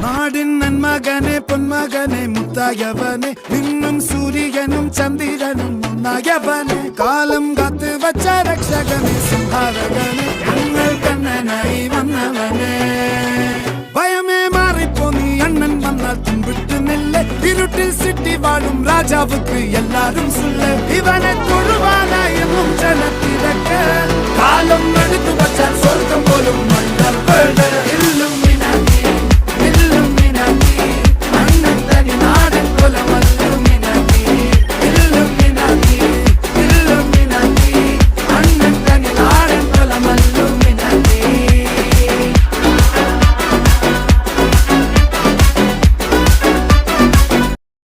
നാടിൻ നന്മകനെ പൊന്മകനെ മുത്തായവനെ നിന്നും സൂര്യനും ചന്ദ്രനും ഒന്നായവനെ കാലം കാത്ത് വച്ച രക്ഷകനെ സംഹാരകനെ ഞങ്ങൾ കണ്ണനായി വന്നവനെ ഭയമേ മാറിപ്പോ നീ അണ്ണൻ വന്നാൽ തുമ്പിട്ട് നെല്ല് ഇരുട്ടിൽ സിറ്റി വാഴും രാജാവുക്ക് എല്ലാരും സുല്ല് ഇവനെ തൊഴുവാനായും ജനത്തിരക്ക് കാലം എടുത്തു വച്ചാൽ സ്വർഗം പോലും മണ്ണൽ ഇല്ലും